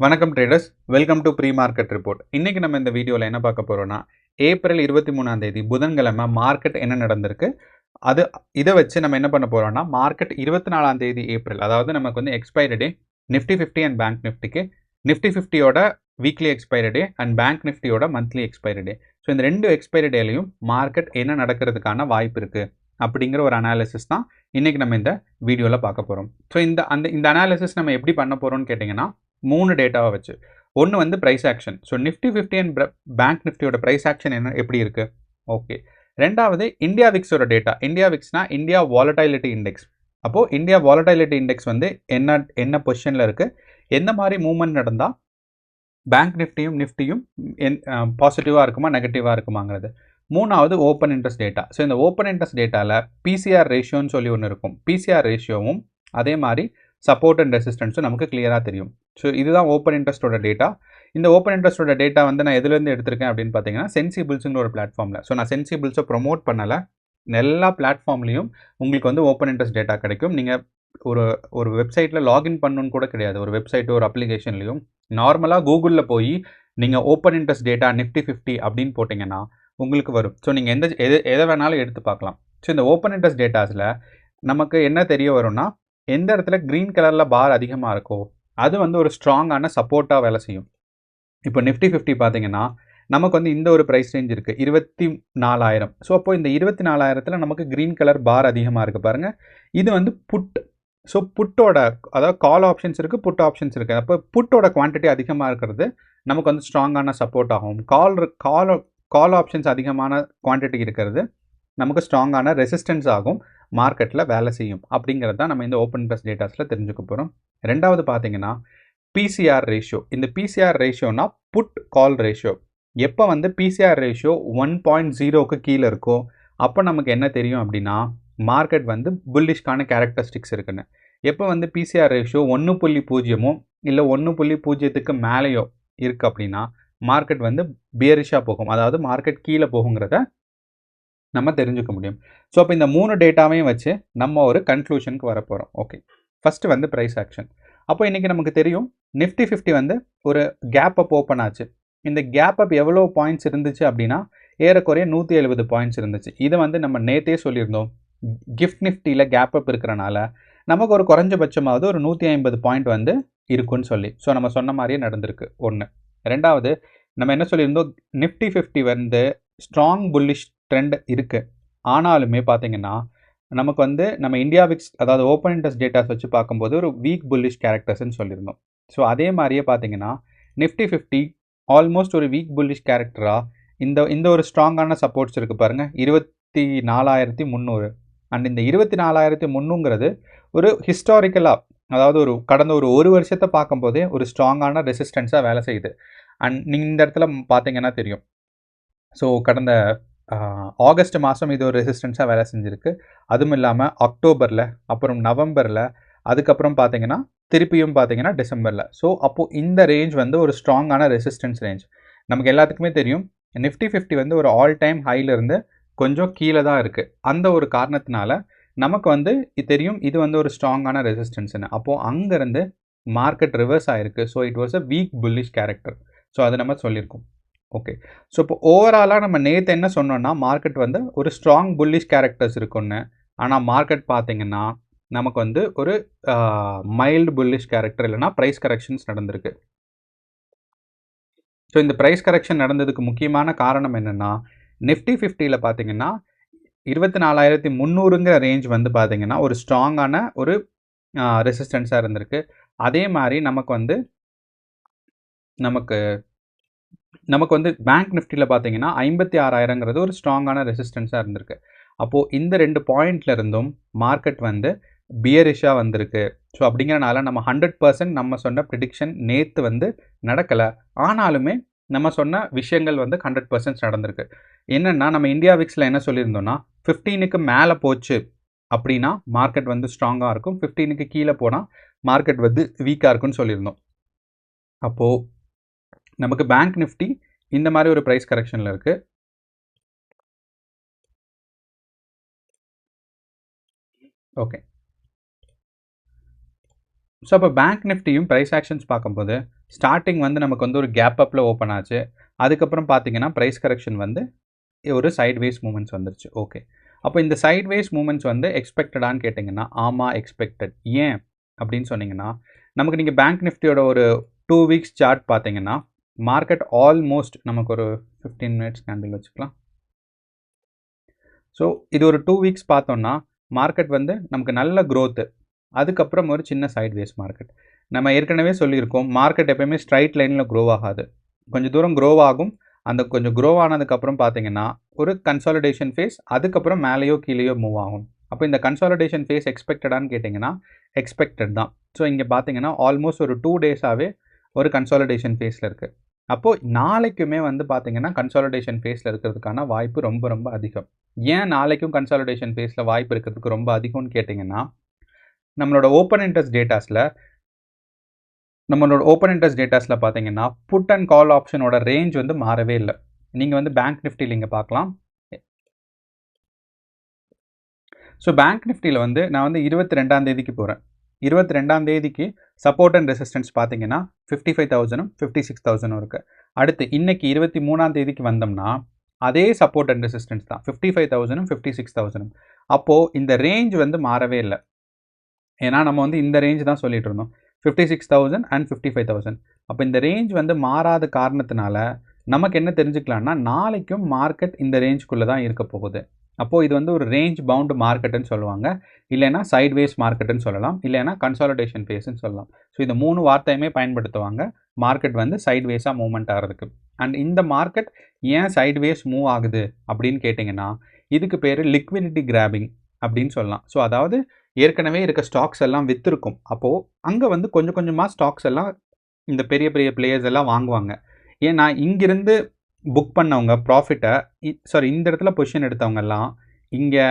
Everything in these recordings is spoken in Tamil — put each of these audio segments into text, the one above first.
வணக்கம் traders, welcome to pre market report. இன்னைக்கு நம்ம இந்த வீடியோவில் என்ன பார்க்க போறோம்னா, ஏப்ரல் 23ஆம் தேதி புதன்கிழமை மார்க்கெட் என்ன நடந்திருக்கு, இதை வச்சு நம்ம என்ன பண்ண போறோம்னா, மார்க்கெட் 24ஆம் தேதி ஏப்ரல், அதாவது நமக்கு வந்து expiry day Nifty 50 and bank நிஃப்டிக்கு, நிஃப்டி 50யோட weekly expiry day and bank நிஃப்டியோட மந்த்லி எக்ஸ்பைரி டே. ஸோ இந்த ரெண்டு எக்ஸ்பைரி டேலையும் மார்க்கெட் என்ன நடக்கிறதுக்கான வாய்ப்பு இருக்கு அப்படிங்கிற ஒரு அனாலிசிஸ் தான் இன்னைக்கு நம்ம இந்த வீடியோவில் பார்க்க போகிறோம். ஸோ இந்த அனாலிசிஸ் நம்ம எப்படி பண்ண போகிறோம்னு கேட்டிங்கன்னா, 3 டேட்டாவை வச்சு. ஒன்று வந்து price action. So Nifty 50 and bank நிஃப்டியோட ப்ரைஸ் ஆக்ஷன் எப்படி இருக்கு, ஓகே. ரெண்டாவது இந்தியா விக்ஸோட டேட்டா. இந்தியா விக்ஸ்னா இந்தியா வாலடைலிட்டி இண்டெக்ஸ். அப்போது இந்தியா வாலடைலிட்டி இண்டெக்ஸ் வந்து என்ன பொசிஷனில் இருக்குது, எந்த மாதிரி மூவ்மெண்ட் நடந்தால் பேங்க் நிஃப்டியும் பாசிட்டிவாக இருக்குமா நெகட்டிவாக இருக்குமாங்கிறது. மூணாவது ஓப்பன் இன்ட்ரெஸ்ட் டேட்டா. ஸோ இந்த ஓப்பன் இன்ட்ரெஸ்ட் டேட்டாவில் பிசிஆர் ரேஷியோன்னு சொல்லி ஒன்று இருக்கும். பிசிஆர் ரேஷியோவும் அதே மாதிரி சப்போர்ட் அண்ட் ரெசிஸ்டன்ஸும் நமக்கு கிளியராக தெரியும். ஸோ இதுதான் ஓப்பன் இன்ட்ரெஸ்ட்டோட டேட்டா. இந்த ஓப்பன் இன்ட்ரெஸ்ட்டோட டேட்டா வந்து நான் எதுலேருந்து எடுத்திருக்கேன் அப்படின்னு பார்த்தீங்கன்னா, சென்சிபிள்ஸுங்கிற ஒரு பிளாட்ஃபார்மில். ஸோ நான் சென்சிபிள்ஸை ப்ரொமோட் பண்ணலை. எல்லா பிளாட்ஃபார்ம்லேயும் உங்களுக்கு வந்து ஓப்பன் இன்ட்ரெஸ்ட் டேட்டா கிடைக்கும். நீங்கள் ஒரு வெப்சைட்டில் லாகின் பண்ணணுன்னு கூட கிடையாது. ஒரு வெப்சைட்டோ ஒரு அப்ளிகேஷன்லையும் நார்மலாக கூகுளில் போய் நீங்கள் ஓப்பன் இன்ட்ரெஸ்ட் டேட்டா நிஃப்டி 50 அப்படின்னு போட்டிங்கன்னா உங்களுக்கு வரும். ஸோ நீங்கள் எதை வேணாலும் எடுத்து பார்க்கலாம். ஸோ இந்த ஓப்பன் இன்ட்ரெஸ்ட் டேட்டாஸில் நமக்கு என்ன தெரிய வரும்னா, எந்த இடத்துல க்ரீன் கலரில் பார் அதிகமாக இருக்கோ அது வந்து ஒரு ஸ்ட்ராங்கான சப்போர்ட்டாக வேலை செய்யும். இப்போ நிஃப்டி 50 பார்த்தீங்கன்னா நமக்கு வந்து இந்த ஒரு ப்ரைஸ் ரேஞ்ச் இருக்குது 24,000. ஸோ அப்போ இந்த 24,000 நமக்கு க்ரீன் கலர் பார் அதிகமாக இருக்குது பாருங்கள். இது வந்து புட். ஸோ புட்டோட, அதாவது கால் ஆப்ஷன்ஸ் இருக்குது, புட் ஆப்ஷன்ஸ் இருக்குது. அப்போ புட்டோட குவான்டிட்டி அதிகமாக இருக்கிறது நமக்கு வந்து ஸ்ட்ராங்கான சப்போர்ட் ஆகும். கால் ஆப்ஷன்ஸ் அதிகமான குவான்டிட்டி இருக்கிறது நமக்கு ஸ்ட்ராங்கான ரெசிஸ்டன்ஸ் ஆகும், மார்க்கெட்டில் வேலை செய்யும். அப்படிங்கிறது தான் நம்ம இந்த ஓப்பன் இன்ட்ரெஸ்ட் டேட்டாஸில் தெரிஞ்சுக்க போகிறோம். ரெண்டாவது பார்த்தீங்கன்னா பிசிஆர் ரேஷியோ. இந்த பிசிஆர் ரேஷியோனா புட் கால் ரேஷியோ. எப்போ வந்து பிசிஆர் ரேஷியோ 1.0க்கு கீழே இருக்கோ அப்போ நமக்கு என்ன தெரியும் அப்படின்னா, மார்க்கெட் வந்து புல்லிஷ்கான கேரக்டரிஸ்டிக்ஸ் இருக்குன்னு. எப்போ வந்து பிசிஆர் ரேஷியோ 1.0 இல்லை 1.0க்கு மேலேயோ இருக்குது அப்படின்னா மார்க்கெட் வந்து பியரிஷாக போகும், அதாவது மார்க்கெட் கீழே போகுங்கிறத நம்ம தெரிஞ்சுக்க முடியும். ஸோ அப்போ இந்த 3 டேட்டாவையும் வச்சு நம்ம ஒரு கன்க்ளூஷனுக்கு வர போகிறோம். ஓகே, ஃபஸ்ட்டு வந்து ப்ரைஸ் ஆக்ஷன். அப்போ இன்றைக்கி நமக்கு தெரியும் நிஃப்டி 50 வந்து ஒரு கேப் அப் ஓப்பன் ஆச்சு. இந்த கேப் அப் எவ்வளோ பாயிண்ட்ஸ் இருந்துச்சு அப்படின்னா ஏறக்குறைய 170 பாயிண்ட்ஸ் இருந்துச்சு. இதை வந்து நம்ம நேற்றே சொல்லியிருந்தோம். கிஃப்ட் நிஃப்டியில் கேப் அப் இருக்கிறனால நமக்கு ஒரு குறைஞ்சபட்சமாவது ஒரு 150 பாயிண்ட் வந்து இருக்குன்னு சொல்லி, ஸோ நம்ம சொன்ன மாதிரியே நடந்திருக்கு. ஒன்று. ரெண்டாவது, நம்ம என்ன சொல்லியிருந்தோம், நிஃப்டி 50 வந்து ஸ்ட்ராங் புல்லிஷ் ட்ரெண்ட் இருக்குது. ஆனாலுமே பார்த்தீங்கன்னா நமக்கு வந்து நம்ம இந்தியா விக்ஸ், அதாவது ஓப்பன் இன்ட்ரெஸ்ட் டேட்டாஸ் வச்சு பார்க்கும்போது ஒரு வீக் புல்லிஷ் கேரக்டர்ஸ்ன்னு சொல்லியிருந்தோம். ஸோ அதே மாதிரியே பார்த்தீங்கன்னா நிஃப்டி 50 ஆல்மோஸ்ட் ஒரு வீக் புல்லிஷ் கேரக்டராக இந்த ஒரு ஸ்ட்ராங்கான சப்போர்ட்ஸ் இருக்குது பாருங்கள், 24,300. அண்ட் இந்த 24,300ங்கிறது ஒரு ஹிஸ்டாரிக்கலாக, அதாவது கடந்த ஒரு வருஷத்தை பார்க்கும்போதே ஒரு ஸ்ட்ராங்கான ரெசிஸ்டன்ஸாக வேலை செய்யுது. அண்ட் நீங்கள் இந்த இடத்துல பார்த்தீங்கன்னா தெரியும். ஸோ கடந்த ஆகஸ்ட் மாதம் இது ஒரு ரெசிஸ்டன்ஸாக வேலை செஞ்சுருக்கு. அதுவும் இல்லாமல் அக்டோபரில், அப்புறம் நவம்பரில், அதுக்கப்புறம் பார்த்தீங்கன்னா திருப்பியும் பார்த்தீங்கன்னா டிசம்பரில். ஸோ அப்போது இந்த ரேஞ்ச் வந்து ஒரு ஸ்ட்ராங்கான ரெசிஸ்டன்ஸ் ரேஞ்ச். நமக்கு எல்லாத்துக்குமே தெரியும் நிஃப்டி 50 வந்து ஒரு ஆல் டைம் ஹையிலிருந்து கொஞ்சம் கீழே தான் இருக்குது. அந்த ஒரு காரணத்தினால நமக்கு வந்து தெரியும் இது வந்து ஒரு ஸ்ட்ராங்கான ரெசிஸ்டன்ஸ்னு. அப்போது அங்கேருந்து மார்க்கெட் ரிவர்ஸ் ஆகிருக்கு. So it was a week bullish character. So அதை நம்ம சொல்லியிருக்கோம். ஓகே, ஸோ இப்போ ஓவராலாக நம்ம நேற்று என்ன சொன்னோன்னா, மார்க்கெட் வந்து ஒரு ஸ்ட்ராங் புல்லிஷ் கேரக்டர்ஸ் இருக்குன்னு. ஆனால் மார்க்கெட் பார்த்தீங்கன்னா நமக்கு வந்து ஒரு மைல்டு புல்லிஷ் கேரக்டர், இல்லைனா ப்ரைஸ் கரெக்ஷன்ஸ் நடந்திருக்கு. ஸோ இந்த ப்ரைஸ் கரெக்ஷன் நடந்ததுக்கு முக்கியமான காரணம் என்னென்னா, நிஃப்டி 50ல் பார்த்தீங்கன்னா 24,300ங்கிற ரேஞ்ச் வந்து பார்த்தீங்கன்னா ஒரு ஸ்ட்ராங்கான ஒரு ரெசிஸ்டன்ஸாக இருந்திருக்கு. அதே மாதிரி நமக்கு வந்து பேங்க் நிஃப்டியில் பார்த்தீங்கன்னா 56,000ங்கிறது ஒரு ஸ்ட்ராங்கான ரெசிஸ்டன்ஸாக இருந்திருக்கு. அப்போது இந்த 2 பாயிண்ட்ல இருந்தும் மார்க்கெட் வந்து பியரிஷாக வந்திருக்கு. ஸோ அப்படிங்கிறனால நம்ம 100% நம்ம சொன்ன ப்ரிடிக்ஷன் நேற்று வந்து நடக்கலை. ஆனாலுமே நம்ம சொன்ன விஷயங்கள் வந்து 100% நடந்திருக்கு. என்னென்னா, நம்ம இந்தியா விக்ஸில் என்ன சொல்லியிருந்தோம்னா, 15க்கு மேலே போச்சு அப்படின்னா மார்க்கெட் வந்து ஸ்ட்ராங்காக இருக்கும், 15க்கு கீழே போனால் மார்க்கெட் வந்து வீக்காக இருக்குன்னு சொல்லியிருந்தோம். அப்போது நமக்கு பேங்க் நிஃப்டி இந்த மாதிரி ஒரு ப்ரைஸ் கரெக்ஷனில் இருக்குது. ஓகே, ஸோ அப்போ பேங்க் நிஃப்டியும் ப்ரைஸ் ஆக்ஷன்ஸ் பார்க்கும்போது ஸ்டார்டிங் வந்து நமக்கு வந்து ஒரு கேப் அப்பில் ஓப்பன் ஆச்சு. அதுக்கப்புறம் பார்த்தீங்கன்னா ப்ரைஸ் கரெக்ஷன் வந்து ஒரு சைட்வேஸ் மூமெண்ட்ஸ் வந்துருச்சு. ஓகே. அப்போ இந்த சைட்வேஸ் மூமெண்ட்ஸ் வந்து எக்ஸ்பெக்டடான்னு கேட்டிங்கன்னா, ஆமாம் எக்ஸ்பெக்டட். ஏன் அப்படின்னு சொன்னீங்கன்னா, நமக்கு நீங்கள் பேங்க் நிஃப்டியோட ஒரு 2 வீக்ஸ் சார்ட் பார்த்தீங்கன்னா, மார்க்கெட் ஆல்மோஸ்ட் நமக்கு ஒரு 15 மினிட்ஸ் கேண்டில் வச்சுக்கலாம். ஸோ இது ஒரு 2 வீக்ஸ் பார்த்தோம்னா, மார்க்கெட் வந்து நமக்கு நல்ல க்ரோத்து. அதுக்கப்புறம் ஒரு சின்ன சைட்வேஸ் மார்க்கெட். நம்ம ஏற்கனவே சொல்லியிருக்கோம், மார்க்கெட் எப்பயுமே ஸ்ட்ரைட் லைனில் க்ரோ ஆகாது. கொஞ்சம் தூரம் க்ரோ ஆகும். அந்த கொஞ்சம் க்ரோ ஆனதுக்கப்புறம் பார்த்தீங்கன்னா, ஒரு கன்சாலிடேஷன் ஃபேஸ், அதுக்கப்புறம் மேலேயோ கீழேயோ மூவ் ஆகும். அப்போ இந்த கன்சாலிடேஷன் ஃபேஸ் எக்ஸ்பெக்டடான்னு கேட்டிங்கன்னா, எக்ஸ்பெக்டட் தான். ஸோ இங்கே பார்த்தீங்கன்னா, ஆல்மோஸ்ட் ஒரு 2 டேஸாகவே ஒரு கன்சாலிடேஷன் ஃபேஸில் இருக்குது. அப்போது நாளைக்குமே வந்து பார்த்தீங்கன்னா, கன்சாலிடேஷன் ஃபேஸில் இருக்கிறதுக்கான வாய்ப்பு ரொம்ப ரொம்ப அதிகம். ஏன் நாளைக்கும் கன்சாலிடேஷன் ஃபேஸில் வாய்ப்பு இருக்கிறதுக்கு ரொம்ப அதிகம்னு கேட்டிங்கன்னா, நம்மளோட ஓப்பன் இன்ட்ரெஸ்ட் டேட்டாஸில் பார்த்தீங்கன்னா, புட் அண்ட் கால் ஆப்ஷனோட ரேஞ்ச் வந்து மாறவே இல்லை. நீங்கள் வந்து பேங்க் நிஃப்டியில் இங்கே பார்க்கலாம். ஸோ பேங்க் நிஃப்டியில் வந்து நான் வந்து 22ஆம் தேதிக்கு போகிறேன். 22ஆம் தேதிக்கு சப்போர்ட் அண்ட் ரெசிஸ்டன்ஸ் பார்த்தீங்கன்னா 55,000ம் 56,000ம் இருக்குது. அடுத்து இன்னைக்கு 23ஆம் தேதிக்கு வந்தோம்னா அதே சப்போர்ட் அண்ட் ரெசிஸ்டன்ஸ் தான் 55,000ம் 56,000ம். அப்போது இந்த ரேஞ்ச் வந்து மாறவே இல்லை. ஏன்னா நம்ம வந்து இந்த ரேஞ்ச் தான் சொல்லிட்டு இருந்தோம், 56,000 அண்ட் 55,000. அப்போ இந்த ரேஞ்ச் வந்து மாறாத காரணத்தினால நமக்கு என்ன தெரிஞ்சுக்கலாம்னா, நாளைக்கும் மார்க்கெட் இந்த ரேஞ்சுக்குள்ளே தான் இருக்க போகுது. அப்போது இது வந்து ஒரு ரேஞ்ச் பவுண்டு மார்க்கெட்டுன்னு சொல்லுவாங்க, இல்லைன்னா சைட்வேஸ் மார்க்கெட்டுன்னு சொல்லலாம், இல்லைன்னா கன்சாலிடேஷன் ஃபேஸ்ன்னு சொல்லலாம். ஸோ இந்த 3 வார்த்தையுமே பயன்படுத்துவாங்க மார்க்கெட் வந்து சைட்வேஸாக மூவ்மெண்ட் ஆகிறதுக்கு. அண்ட் இந்த மார்க்கெட் ஏன் சைட்வேஸ் மூவ் ஆகுது அப்படின்னு கேட்டிங்கன்னா, இதுக்கு பேர் லிக்விடிட்டி கிராபிங் அப்படின்னு சொல்லலாம். ஸோ அதாவது ஏற்கனவே இருக்க ஸ்டாக்ஸ் எல்லாம் விற்றுருக்கும். அப்போது அங்கே வந்து கொஞ்சம் கொஞ்சமாக ஸ்டாக்ஸ் எல்லாம் இந்த பெரிய பெரிய பிளேயர்ஸ் எல்லாம் வாங்குவாங்க. ஏன்னா இங்கிருந்து புக் பண்ணவங்க ப்ராஃபிட்டை இந்த இடத்துல பொசிஷன் எடுத்தவங்கெல்லாம் இங்கே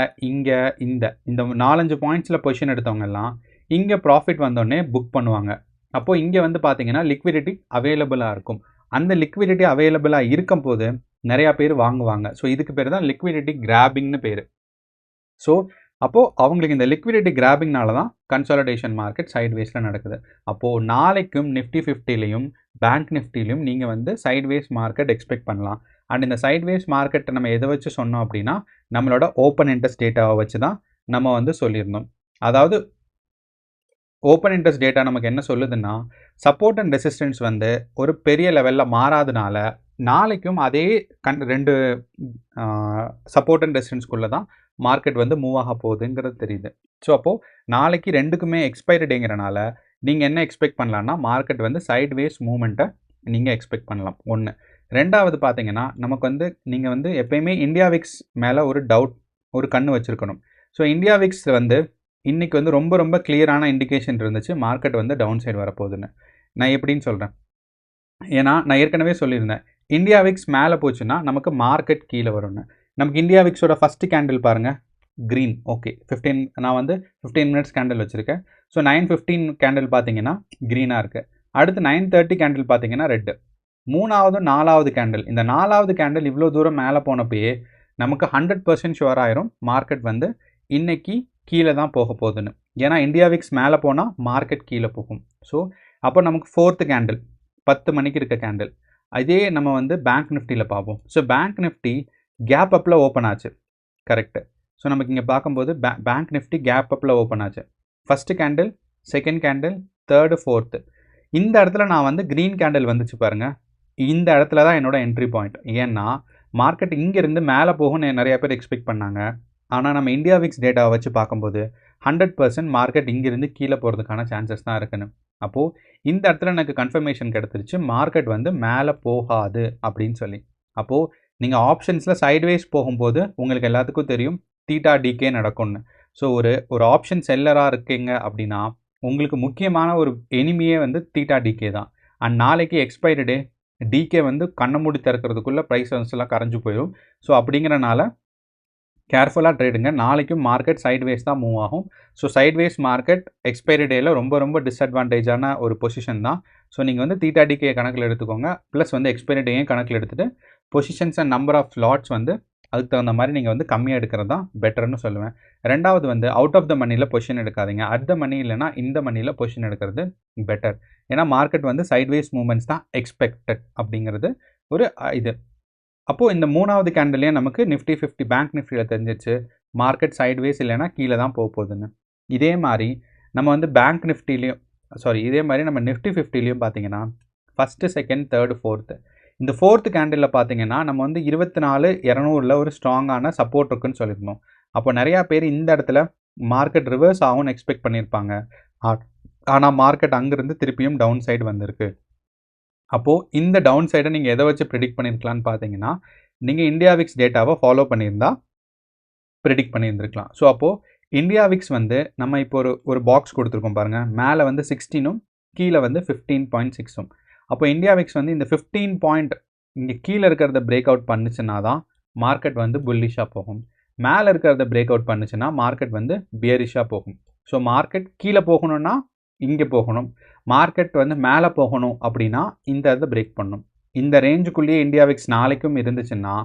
இந்த இந்த 4-5 பாயிண்ட்ஸில் பொசிஷன் எடுத்தவங்கெல்லாம் இங்கே ப்ராஃபிட் வந்தோடனே புக் பண்ணுவாங்க. அப்போது இங்கே வந்து பார்த்தீங்கன்னா லிக்விடிட்டி அவைலபிளாக இருக்கும். அந்த லிக்விடிட்டி அவைலபிளாக இருக்கும் போது நிறையா பேர் வாங்குவாங்க. ஸோ இதுக்கு பேர் தான் லிக்விடிட்டி கிராபிங்னு பேர். ஸோ அப்போது அவங்களுக்கு இந்த லிக்விடிட்டி கிராபிங்னால தான் கன்சாலிடேஷன் மார்க்கெட் சைட்வேஸில் நடக்குது. அப்போது நாளைக்கும் நிஃப்டி 50லையும் பேங்க் நிஃப்டிலையும் நீங்கள் வந்து சைட்வேஸ் மார்க்கெட் எக்ஸ்பெக்ட் பண்ணலாம். அண்ட் இந்த சைட்வேஸ் மார்க்கெட்டை நம்ம எதை வச்சு சொன்னோம் அப்படின்னா, நம்மளோட ஓப்பன் இன்ட்ரெஸ்ட் டேட்டாவை வச்சு தான் நம்ம வந்து சொல்லியிருந்தோம். அதாவது ஓப்பன் இன்ட்ரெஸ்ட் டேட்டா நமக்கு என்ன சொல்லுதுன்னா, சப்போர்ட் அண்ட் ரெசிஸ்டன்ஸ் வந்து ஒரு பெரிய லெவலில் மாறாதனால நாளைக்கும் அதே 2 சப்போர்ட் அண்ட் ரெசிஸ்டன்ஸ்குள்ளே தான் மார்க்கெட் வந்து மூவ் ஆக போகுதுங்கிறது தெரியுது. ஸோ அப்போது நாளைக்கு ரெண்டுக்குமே எக்ஸ்பைரி டேங்கிறனால நீங்கள் என்ன எக்ஸ்பெக்ட் பண்ணலான்னா, மார்க்கெட் வந்து சைட்வேஸ் மூவ்மெண்ட்டை நீங்கள் எக்ஸ்பெக்ட் பண்ணலாம். 1. 2வது பார்த்தீங்கன்னா, நமக்கு வந்து நீங்கள் வந்து எப்பயுமே இந்தியா விக்ஸ் மேலே ஒரு கண்ணு வச்சுருக்கணும். ஸோ இந்தியா விக்ஸ் வந்து இன்றைக்கி வந்து ரொம்ப ரொம்ப கிளியரான இண்டிகேஷன் இருந்துச்சு மார்க்கெட் வந்து டவுன் சைடு வரப்போகுதுன்னு. நான் எப்படின்னு சொல்கிறேன், ஏன்னா நான் ஏற்கனவே சொல்லியிருந்தேன், இந்தியா விக்ஸ் மேலே போச்சுன்னா நமக்கு மார்க்கெட் கீழே வரும்னு. நமக்கு இந்தியா விக்ஸோட ஃபஸ்ட்டு கேண்டில் பாருங்கள், க்ரீன். ஓகே, நான் வந்து 15 மினிட்ஸ் கேண்டில் வச்சுருக்கேன். ஸோ 9:15 கேண்டில் பார்த்தீங்கன்னா க்ரீனாக இருக்குது. அடுத்து 9:30 கேண்டில் பார்த்தீங்கன்னா ரெட்டு. 3வது 4வது கேண்டில், இந்த 4வது கேண்டில் இவ்வளோ தூரம் மேலே போனப்பயே நமக்கு 100% ஷுவர் ஆயிரும் மார்க்கெட் வந்து இன்னைக்கு கீழே தான் போக போகுதுன்னு. ஏன்னா இந்தியா விக்ஸ் மேலே போனால் மார்க்கெட் கீழே போகும். ஸோ அப்போ நமக்கு 4th கேண்டில் 10 மணிக்கு இருக்க கேண்டில், அதே நம்ம வந்து பேங்க் நிஃப்டியில் பார்ப்போம். ஸோ பேங்க் நிஃப்டி கேப் அப்பில் ஓப்பன் ஆச்சு, கரெக்டு. ஸோ நமக்கு இங்கே பார்க்கும்போது பேங்க் நிஃப்டி கேப் அப்பில் ஓப்பன் ஆச்சு. First candle, second candle, 3rd, 4th. இந்த இடத்துல நான் வந்து க்ரீன் கேண்டில் வந்துச்சு பாருங்கள், இந்த இடத்துல தான் என்னோட என்ட்ரி பாயிண்ட். ஏன்னா மார்க்கெட் இங்கேருந்து மேலே போகும்னு நிறைய பேர் எக்ஸ்பெக்ட் பண்ணாங்க. ஆனால் நம்ம இந்தியா விக்ஸ் டேட்டாவை வச்சு பார்க்கும்போது 100% மார்க்கெட் இங்கேருந்து கீழே போகிறதுக்கான சான்சஸ் தான் இருக்குன்னு. அப்போது இந்த இடத்துல எனக்கு கன்ஃபர்மேஷன் கிடச்சிருச்சு மார்க்கெட் வந்து மேலே போகாது அப்படின்னு சொல்லி. அப்போது நீங்கள் ஆப்ஷன்ஸில் சைட்வேஸ் போகும்போது உங்களுக்கு எல்லாத்துக்கும் தெரியும் தீட்டா டிகே நடக்கும்னு. ஸோ ஒரு ஆப்ஷன் செல்லராக இருக்கீங்க அப்படின்னா உங்களுக்கு முக்கியமான ஒரு எனிமியே வந்து தீட்டா டிகே தான். அண்ட் நாளைக்கு எக்ஸ்பைரி டே, டிகே வந்து கண்ணை மூடி திறக்கிறதுக்குள்ளே ப்ரைஸ் எல்லாம் கரைஞ்சு போயிடும். ஸோ அப்படிங்கிறனால கேர்ஃபுல்லாக ட்ரேடுங்க. நாளைக்கும் மார்க்கெட் சைட்வேஸ் தான் மூவ் ஆகும். ஸோ சைட்வேஸ் மார்க்கெட் எக்ஸ்பைரி டேயில் ரொம்ப ரொம்ப டிஸ்அட்வான்டேஜான ஒரு பொசிஷன் தான். ஸோ நீங்கள் வந்து தீட்டா டிகே கணக்கில் எடுத்துக்கோங்க, ப்ளஸ் வந்து எக்ஸ்பைரி டேயும் கணக்கில் எடுத்துகிட்டு positions and number of lots வந்து அதுக்கு தகுந்த மாதிரி நீங்கள் வந்து கம்மியாக எடுக்கிறது தான் பெட்டர்னு சொல்லுவேன். 2வது வந்து அவுட் ஆஃப் த மணியில் பொசிஷன் எடுக்காதீங்க. அட் த மணி இல்லைனா இந்த மணியில் பொசிஷன் எடுக்கிறது பெட்டர். ஏன்னா மார்க்கெட் வந்து சைட்வேஸ் மூவ்மெண்ட்ஸ் தான் எக்ஸ்பெக்டட் அப்படிங்கிறது ஒரு இது. அப்போது இந்த 3வது கேண்டில்லையே நமக்கு நிஃப்டி 50 பேங்க் நிஃப்டியில் தெரிஞ்சிச்சு மார்க்கெட் சைட்வேஸ் இல்லைன்னா கீழே தான் போக போகுதுன்னு. இதே மாதிரி நம்ம வந்து பேங்க் நிஃப்டிலையும் இதே மாதிரி நம்ம நிஃப்டி 50லையும் பார்த்தீங்கன்னா ஃபஸ்ட்டு, செகண்ட், தேர்டு, ஃபோர்த்து, இந்த 4th கேண்டிலில் பார்த்தீங்கன்னா நம்ம வந்து 24,200 ஒரு ஸ்ட்ராங்கான சப்போர்ட் இருக்குன்னு சொல்லியிருந்தோம். அப்போ நிறையா பேர் இந்த இடத்துல மார்க்கெட் ரிவர்ஸ் ஆகும்னு எக்ஸ்பெக்ட் பண்ணியிருப்பாங்க. ஆனால் மார்க்கெட் அங்கேருந்து திருப்பியும் டவுன் சைடு வந்திருக்கு. அப்போது இந்த டவுன் சைடை நீங்கள் எதை வச்சு ப்ரிடிக்ட் பண்ணியிருக்கலான்னு பார்த்தீங்கன்னா, நீங்கள் இந்தியா விக்ஸ் டேட்டாவை ஃபாலோ பண்ணியிருந்தா ப்ரிடிக்ட் பண்ணியிருந்துருக்கலாம். ஸோ அப்போது இந்தியா விக்ஸ் வந்து நம்ம இப்போ ஒரு பாக்ஸ் கொடுத்துருக்கோம் பாருங்கள். மேலே வந்து 16ம் கீழே வந்து 15.6ம். அப்போ இந்தியா விக்ஸ் வந்து இந்த 15 பாயிண்ட் இங்கே கீழே இருக்கிறத பிரேக் அவுட் பண்ணுச்சுன்னா தான் மார்க்கெட் வந்து புல்லிஷாக போகும். மேலே இருக்கிறத பிரேக் அவுட் பண்ணுச்சுன்னா மார்க்கெட் வந்து பியரிஷாக போகும். ஸோ மார்க்கெட் கீழே போகணும்னா இங்கே போகணும், மார்க்கெட் வந்து மேலே போகணும் அப்படின்னா இந்த இதை பிரேக் பண்ணணும். இந்த ரேஞ்சுக்குள்ளேயே இந்தியா விக்ஸ் நாளைக்கும் இருந்துச்சுன்னா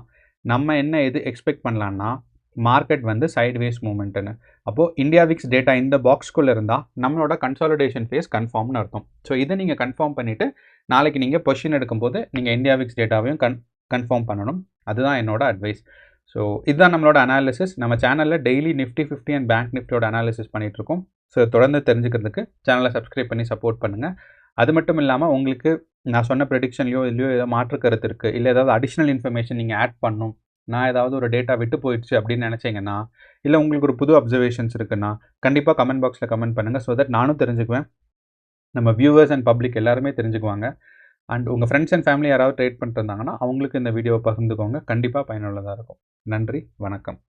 நம்ம என்ன எக்ஸ்பெக்ட் பண்ணலான்னா மார்க்கெட் வந்து சைட்வேஸ் மூமெண்ட்டுன்னு. அப்போது இந்தியா விக்ஸ் டேட்டா இந்த பாக்ஸ்குள்ளே இருந்தால் நம்மளோட கன்சாலிடேஷன் ஃபேஸ் கன்ஃபார்ம்னு அர்த்தம். ஸோ இதை நீங்கள் கன்ஃபார்ம் பண்ணிவிட்டு நாளைக்கு நீங்கள் பொசிஷன் எடுக்கும்போது நீங்கள் இந்தியா விக்ஸ் டேட்டாவையும் கன்ஃபார்ம் பண்ணணும். அதுதான் என்னோட அட்வைஸ். ஸோ இதுதான் நம்மளோட அனாலிசிஸ். நம்ம சேனலில் டெய்லி நிஃப்டி 50 அண்ட் பேங்க் நிஃப்டியோட அனாலிசிஸ் பண்ணிகிட்ருக்கோம். ஸோ தொடர்ந்து தெரிஞ்சுக்கிறதுக்கு சேனலை சப்ஸ்கிரைப் பண்ணி சப்போர்ட் பண்ணுங்கள். அது மட்டும் இல்லாமல் உங்களுக்கு நான் சொன்ன ப்ரெடிக்ஷன்லையோ இல்லையோ ஏதாவது மாற்று கருத்து இருக்குது, இல்லை ஏதாவது அடிஷ்னல் இன்ஃபர்மேஷன் நீங்கள் ஆட் பண்ணணும், நான் ஏதாவது ஒரு டேட்டா விட்டு போயிடுச்சு அப்படின்னு நினச்சிங்கன்னா, இல்லை உங்களுக்கு ஒரு புது அப்சர்வேஷன்ஸ் இருக்குன்னா கண்டிப்பாக கமெண்ட் பாக்ஸில் கமெண்ட் பண்ணுங்கள். ஸோ தட் நானும் தெரிஞ்சுக்குவேன், நம்ம வியூவர்ஸ் அண்ட் பப்ளிக் எல்லாருமே தெரிஞ்சுக்குவாங்க. அண்ட் உங்கள் ஃப்ரெண்ட்ஸ் அண்ட் ஃபேமிலி யாராவது ட்ரேட் பண்ணிட்டு இருந்தாங்கன்னா அவங்களுக்கு இந்த வீடியோவை பகிர்ந்துக்கோங்க. கண்டிப்பாக பயனுள்ளதாக இருக்கும். நன்றி, வணக்கம்.